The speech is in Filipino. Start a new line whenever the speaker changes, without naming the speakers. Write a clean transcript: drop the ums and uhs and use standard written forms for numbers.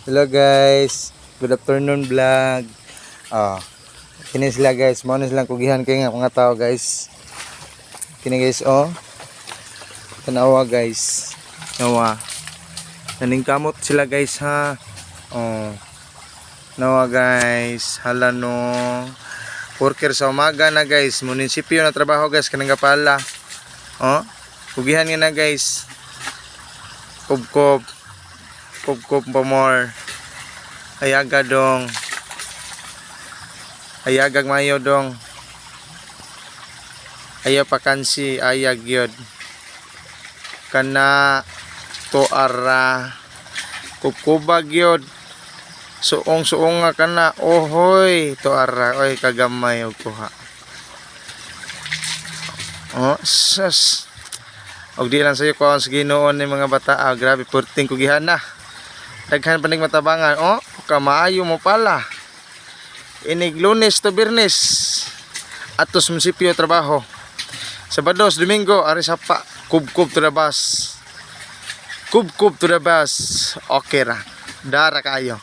Hello guys, good afternoon vlog. Kini sila guys, mo na silang kugihan kay nga mga tao guys. Kini guys tanawa guys. Nawa. Naningkamot sila guys ha. Nawa guys, hala no. Worker sa umaga na guys, munisipyo na trabaho guys kanang pala. Kugihan nga na guys. Kubkob pa more. Ayaga dong. Ayagag mayo dong. Ayaw pakansi, ayag yod. Kana toara. Kubkubag yod. Suong nga kana. Ohoy, toara. Oy, kagamay og kuha. Sas. Og di lang sa'yo ko ang Ginoon ni mga bata. Grabe, purting kugihan na. Daghan panig matabangan. Kamaayo mo pala. Inig Lunes to Biyernes atos munisipyo trabaho. Sabados, Domingo, ari sapa. Kubkub to the bus. Kubkub to the bus. Okay ra. Dara kayo.